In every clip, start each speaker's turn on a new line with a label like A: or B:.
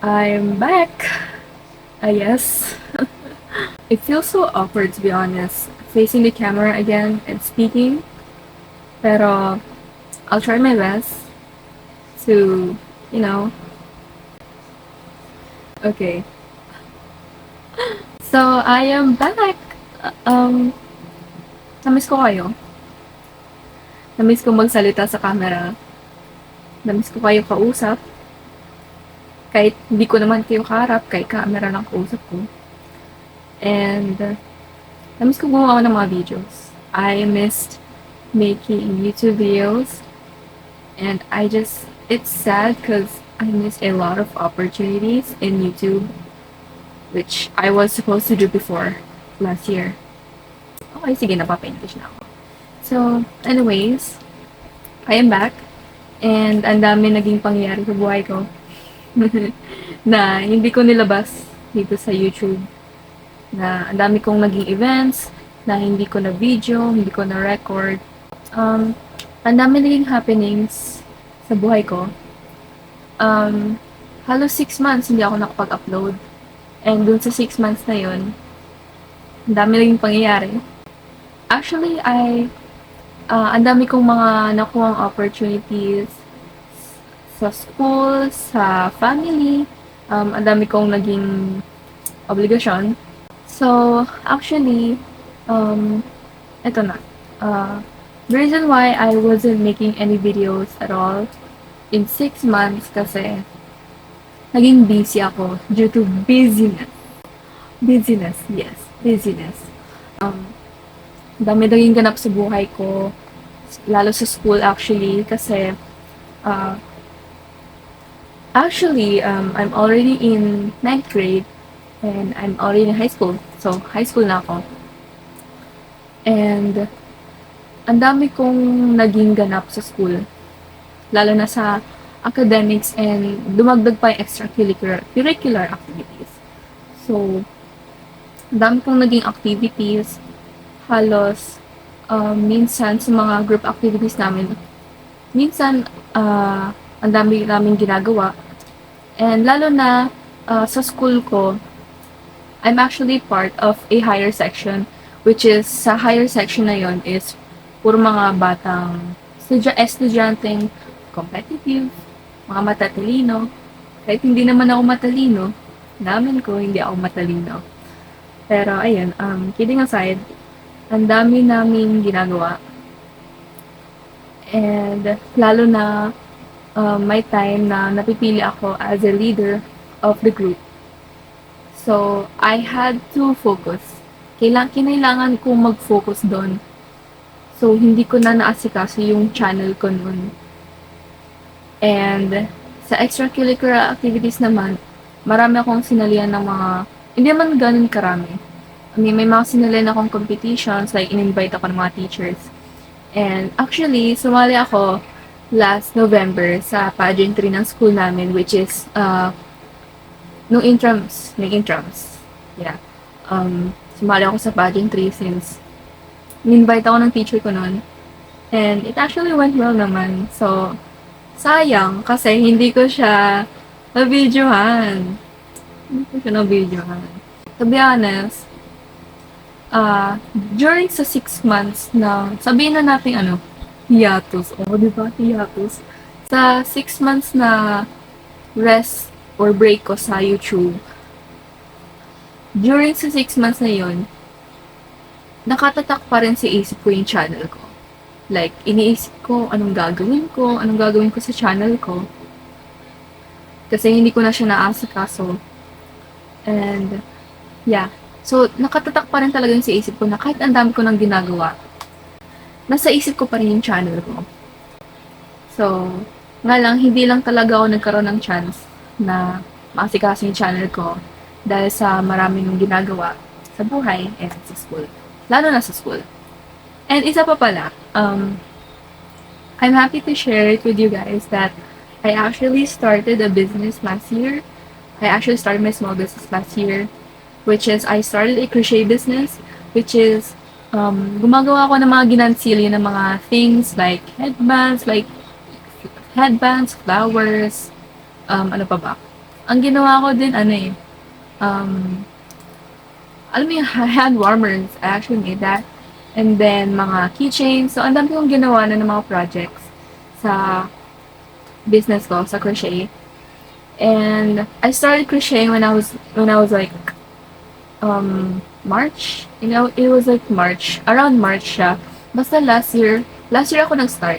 A: I'm back. Yes. It feels so awkward to be honest, facing the camera again and speaking. Pero I'll try my best to, you know. Okay. So I am back. Namiss ko kayo. Namiss ko magsalita sa camera. Namiss ko kayo kausap. Kahit hindi ko naman kayo kaharap, kahit camera lang kausap ko. And namiss ko gumawa ng mga videos. I missed making YouTube videos. And it's sad because I missed a lot of opportunities in YouTube, which I was supposed to do before last year. Okay, sige, napapa-English na ako. So, anyways, I am back. And ang dami naging pangyayari sa buhay ko na hindi ko nilabas dito sa YouTube. Na ang dami kong naging events, na hindi ko na video, hindi ko na record. Ang dami naging happenings sa buhay ko. Halos 6 months hindi ako nakapag-upload. And dun sa 6 months na yun, ang dami naging pangyayari. Actually, ang dami kong mga nakuhang opportunities sa school, sa family, ang dami kong naging obligasyon. So, actually, eto na. The reason why I wasn't making any videos at all in 6 months kasi naging busy ako due to busyness. Busyness, yes, busyness. Dami naging ganap sa buhay ko, lalo sa school actually, kasi I'm already in 9th grade and I'm already in high school. So, high school na ako. And ang dami kong naging ganap sa school, lalo na sa academics, and dumagdag pa yung extracurricular activities. So, ang dami kong naging activities, halos minsan sa mga group activities namin, minsan ang dami namin ginagawa. And lalo na sa school ko, I'm actually part of a higher section, which is sa higher section na yon is puro mga batang estudyanteng competitive, mga matatalino. Kahit hindi naman ako matalino, namin ko hindi ako matalino. Pero ayun, kidding aside, ang dami naming ginagawa. And lalo na may time na napipili ako as a leader of the group. So, I had to focus. Kinailangan kong mag-focus doon. So, hindi ko na naasikaso yung channel ko noon. And sa extracurricular activities naman, marami akong sinalihan ng mga, hindi naman ganun karami. May mga sinalihan akong competitions, like in-invite ako ng mga teachers. And actually, sumali ako last November sa pageantry ng school namin, which is nung intrams. Yeah. Sumali ako sa pageantry since in-invite ako ng teacher ko noon. And it actually went well naman. So, sayang kasi hindi ko siya na-videohan. To be honest, during sa 6 months na, sabihin na natin hiatus. Diba? Hiatus. Sa 6 months na rest or break ko sa YouTube, during sa 6 months na yun, nakatatak pa rin sa isip ko yung channel ko. Like, iniisip ko anong gagawin ko sa channel ko. Kasi hindi ko na siya naasikaso. And, yeah. So, nakatatak pa rin talaga yung sa isip ko na kahit ang dami ko nang ginagawa, nasa isip ko pa rin yung channel ko. So, nga lang, hindi lang talaga ako nagkaroon ng chance na maasikaso yung channel ko dahil sa maraming ginagawa sa buhay and sa school. Lalo na sa school. And isa pa pala, I'm happy to share it with you guys that I actually started a business last year. I actually started my small business last year, which is I started a crochet business, which is gumagawa ako ng mga ginansili ng mga things like headbands, flowers, ano pa ba? ang ginawa ko din, ano eh, um, alam mo yung hand warmers, I actually made that. And then, mga keychains. So, ang dami kong ginawa na ng mga projects sa business ko, sa crochet. And I started crocheting when I was like, March. You know, it was like March. Around March siya. Basta last year ako nag-start.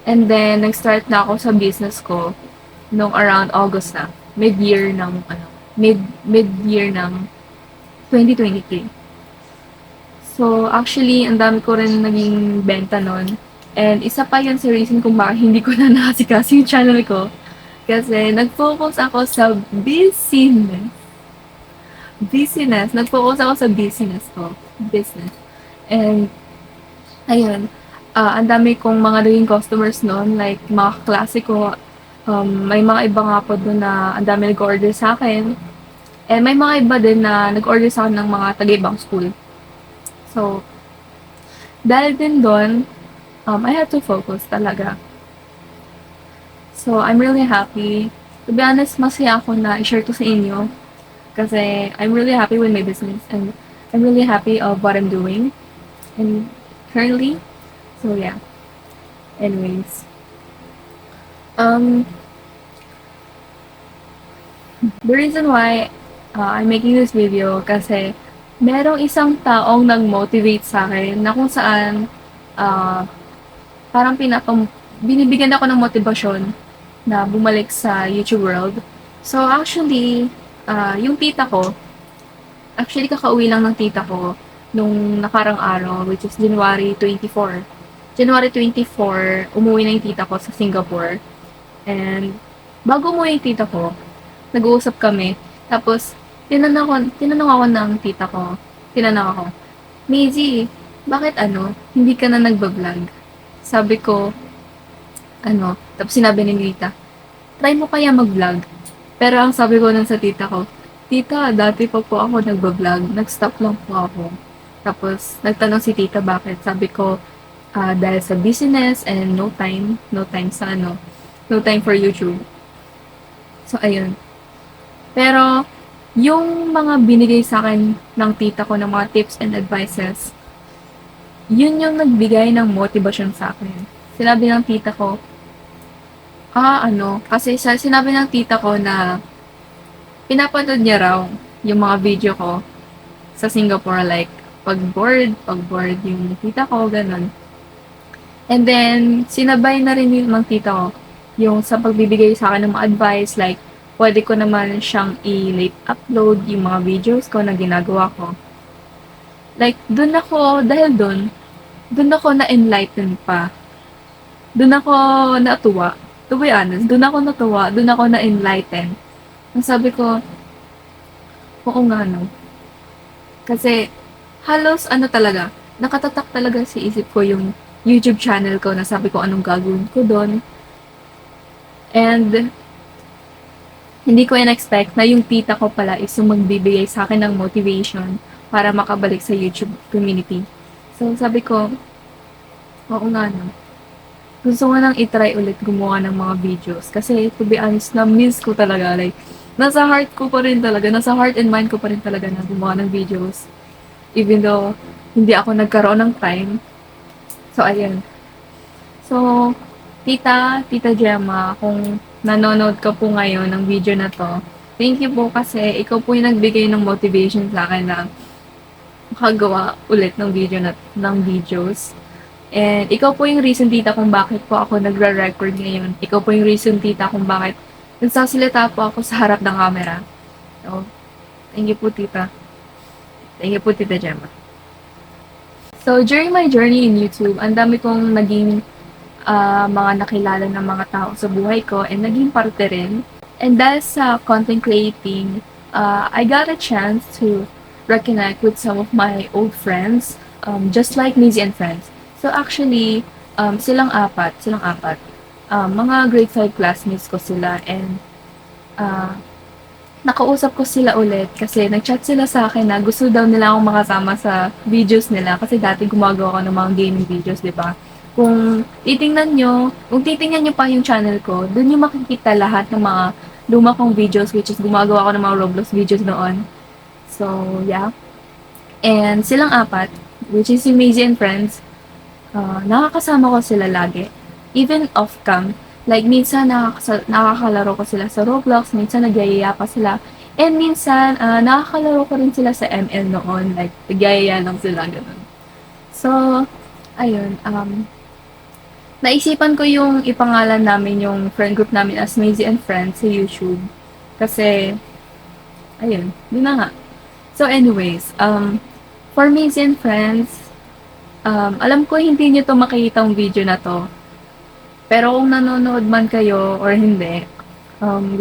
A: And then, nag-start na ako sa business ko nung around August na. Mid-year ng 2023. So, actually, ang dami ko rin naging benta nun. And isa pa yun sa reason kung bakit hindi ko na nakasikaso yung channel ko. Kasi nag-focus ako sa business. Nag-focus ako sa business ko. Business. And, ayun, ang dami kong mga naging customers noon, like mga klase ko. May mga iba nga po doon na ang dami nag-order sa akin. And may mga iba din na nag-order sa akin ng mga taga-ibang school. So, dahil din doon, I had to focus talaga. So, I'm really happy. To be honest, masaya ako na i-share to sa inyo. Kasi I'm really happy with my business and I'm really happy of what I'm doing. And currently, so yeah. Anyways. The reason why I'm making this video kasi merong isang taong nag-motivate sa akin na kung saan parang binibigyan ako ng motivasyon na bumalik sa YouTube world. So actually, yung tita ko, actually kakauwi lang ng tita ko nung nakarang araw, which is January 24. January 24, umuwi na yung tita ko sa Singapore. And bago umuwi yung tita ko, nag-uusap kami. Tapos, tinanong ako ng tita ko. Tinanong ako, Meiji, bakit hindi ka na nagbablog? Sabi ko, tapos sinabi ni tita, try mo kaya mag-vlog. Pero ang sabi ko nun sa tita ko, tita, dati pa po ako nagbablog. Nag-stop lang po ako. Tapos, nagtanong si tita bakit. Sabi ko, dahil sa business and no time for YouTube. So, ayun. Pero, yung mga binigay sa akin ng tita ko ng mga tips and advices, yun yung nagbigay ng motivation sa akin. Sinabi ng tita ko, kasi sinabi ng tita ko na pinapanood niya raw yung mga video ko sa Singapore, like, pag bored yung tita ko, ganun. And then, sinabay na rin yung ng tita ko, yung sa pagbibigay sa akin ng mga advice, like, pwede ko naman siyang i-late upload yung mga videos ko na ginagawa ko. Like, dun ako na-enlighten pa. Dun ako natuwa. To be honest, dun ako natuwa, dun ako na-enlighten. Ang sabi ko, oo nga no. Kasi, halos talaga, nakatatak talaga sa isip ko yung YouTube channel ko na sabi ko anong gagawin ko doon. And, hindi ko in-expect na yung tita ko pala is yung magbibigay sa akin ng motivation para makabalik sa YouTube community. So, sabi ko, oo nga no. Gusto ko nang itry ulit gumawa ng mga videos. Kasi, to be honest, na-miss ko talaga. Like, nasa heart and mind ko pa rin talaga na gumawa ng videos. Even though, hindi ako nagkaroon ng time. So, ayun. So, Tita Gemma, kung nanonood ka po ngayon ng video na to, thank you po kasi ikaw po yung nagbigay ng motivation sa akin na makagawa ulit ng videos. And ikaw po yung reason, tita, kung bakit po ako nagra-record ngayon. Ikaw po yung reason, tita, kung bakit nagsasalita po ako sa harap ng camera. So, thank you po, tita. Thank you po, Tita Gemma. So, during my journey in YouTube, ang dami kong naging mga nakilala ng mga tao sa buhay ko and naging parte rin. And dahil sa content creating, I got a chance to reconnect with some of my old friends, just like Maisie and Friends. So actually, silang apat. Mga grade 5 classmates ko sila and nakausap ko sila ulit kasi nag-chat sila sa akin na gusto daw nila akong makasama sa videos nila kasi dati gumagawa ko ng mga gaming videos, di ba? Kung titingnan nyo pa yung channel ko, dun yung makikita lahat ng mga luma kong videos, which is gumagawa ako ng mga Roblox videos noon. So, yeah. And silang apat, which is si Maisie and Friends, nakakasama ko sila lagi. Even off-cam. Like, minsan nakakalaro ko sila sa Roblox, minsan nagyayaya pa sila. And minsan, nakakalaro ko rin sila sa ML noon. Like, nagyayaya lang sila, ganun. So, ayun, naisipan ko yung ipangalan namin yung friend group namin as Maisie and Friends sa YouTube. Kasi, ayun, yun na nga. So anyways, for Maisie and Friends, alam ko hindi nyo to makikita ang video na to. Pero kung nanonood man kayo or hindi,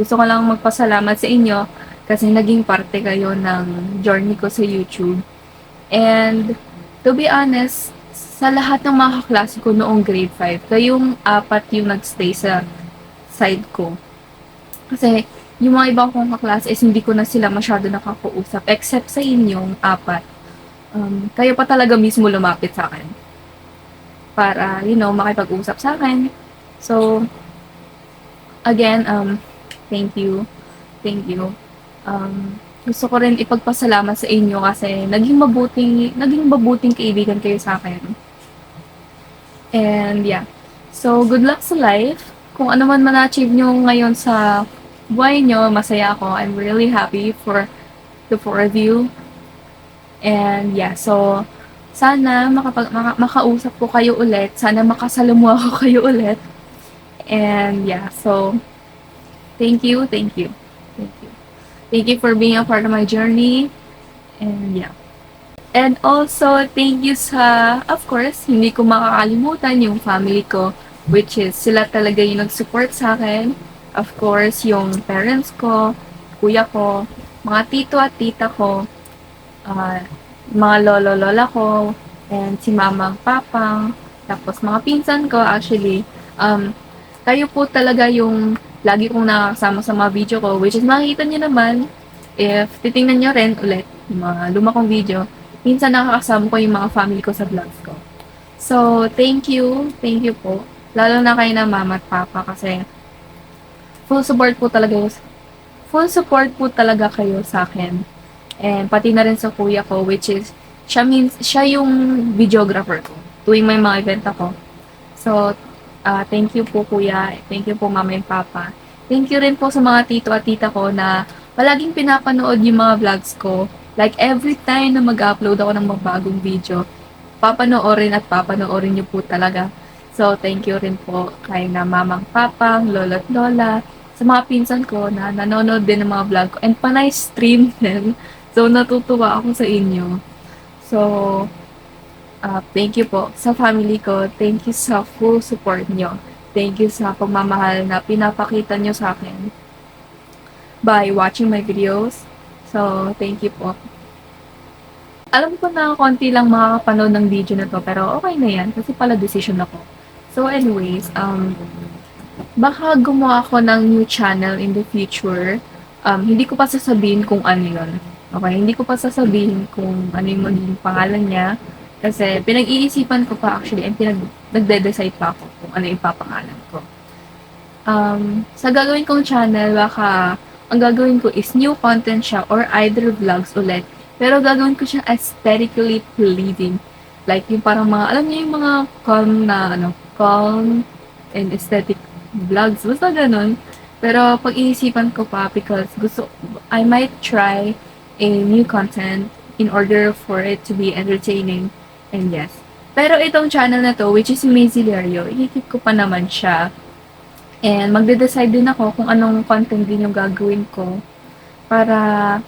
A: gusto ko lang magpasalamat sa inyo kasi naging parte kayo ng journey ko sa YouTube. And to be honest, sa lahat ng mga kaklase ko noong grade 5, kayong apat yung nagstay sa side ko. Kasi yung mga ibang kong kaklase is hindi ko na sila masyado nakakausap except sa inyong apat. Kayo pa talaga mismo lumapit sa akin para, makipag-usap sa akin. So, again, thank you. Thank you. Gusto ko rin ipagpasalamat sa inyo kasi naging mabuting kaibigan kayo sa akin. And yeah. So, good luck sa life. Kung ano man na-achieve nyo ngayon sa buhay nyo, masaya ako. I'm really happy for the four of you. And yeah, so sana makausap ko kayo ulit. Sana makasalamuha ko kayo ulit. And yeah, so thank you. Thank you for being a part of my journey. And yeah. And also, thank you sa, of course, hindi ko makakalimutan yung family ko, which is sila talaga yung nag-support sa akin. Of course, yung parents ko, kuya ko, mga tito at tita ko, mga lolo-lola ko, and si mama, papang, tapos mga pinsan ko, actually, kayo po talaga yung lagi kong nakakasama sa mga video ko, which is makikita nyo naman, if titingnan nyo rin ulit, yung mga luma kong video, minsan nakakasama ko yung mga family ko sa vlogs ko. So, thank you po. Lalo na kayo na mama at papa kasi full support po talaga kayo sa akin. And pati na rin sa kuya ko, which is, siya yung videographer ko tuwing may mga event ako. So, thank you po kuya, thank you po mama and papa. Thank you rin po sa mga tito at tita ko na palaging pinapanood yung mga vlogs ko. Like, every time na mag-upload ako ng mga bagong video, papanoorin niyo po talaga. So, thank you rin po kay na mamang papang, lolo at lola, sa mga pinsan ko na nanonood din ng mga vlog ko, and panay stream din. So, natutuwa ako sa inyo. So, thank you po sa family ko. Thank you sa full support nyo. Thank you sa pagmamahal na pinapakita nyo sa akin by watching my videos. So, thank you po. Alam ko na konti lang makakapanood ng video na to, pero okay na yan kasi pala decision ako. So anyways, baka gumawa ako ng new channel in the future. Hindi ko pa sasabihin kung ano yun. Okay, hindi ko pa sasabihin kung ano yung magiging pangalan niya. Kasi pinag-iisipan ko pa actually and nagde-decide pa ako kung ano yung papangalan ko. Sa gagawin kong channel, baka ang gagawin ko is new content siya or either vlogs ulit. Pero gagawin ko siya aesthetically pleasing. Like yung parang mga, alam niyo yung mga calm and aesthetic vlogs. Basta ganun. Pero pag-iisipan ko pa because I might try a new content in order for it to be entertaining. And yes. Pero itong channel na to, which is Maisie Lerio, i-keep ko pa naman siya. And magde-decide din ako kung anong content din yung gagawin ko. Para,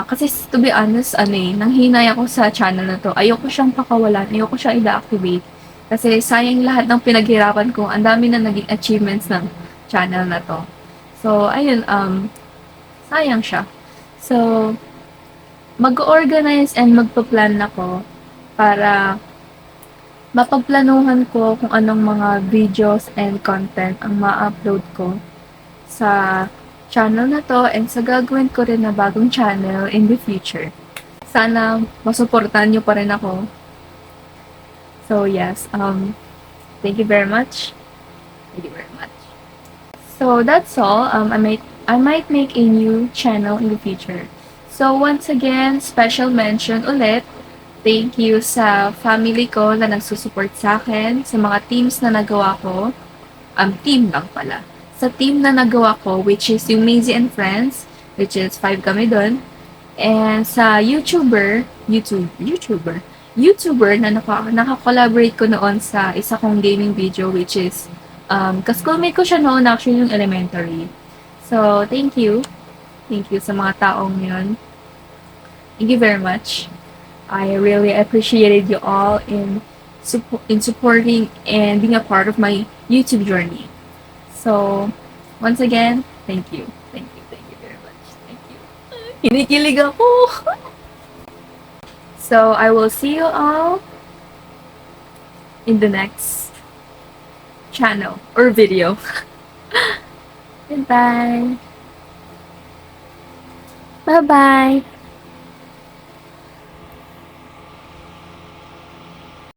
A: kasi to be honest, nanghinay ako sa channel na to. Ayoko siyang pakawalan, ayoko siyang i-deactivate. Kasi sayang lahat ng pinaghirapan ko, ang dami na naging achievements ng channel na to. So, ayun, sayang siya. So, mag-organize and magpa-plan ako para mapagplanuhan ko kung anong mga videos and content ang ma-upload ko sa channel na to and sa gagawin ko rin na bagong channel in the future. Sana masuportahan nyo pa rin ako. So yes, thank you very much. Thank you very much. So that's all. I might I might make a new channel in the future. So once again, special mention ulit. Thank you sa family ko na nagsusupport sa akin, sa mga teams na nagawa ko. Team lang pala. Sa team na nagawa ko, which is yung Maisie and Friends, which is 5 kami doon. And sa YouTuber na naka-collaborate ko noon sa isa kong gaming video, which is, ka-schoolmate ko siya noon actually yung elementary. So, thank you. Thank you sa mga taong yun. Thank you very much. I really appreciated you all in supporting and being a part of my YouTube journey. So, once again, thank you. Thank you. Thank you very much. Thank you. Kinikilig ako. So, I will see you all in the next channel or video. Goodbye. Bye-bye.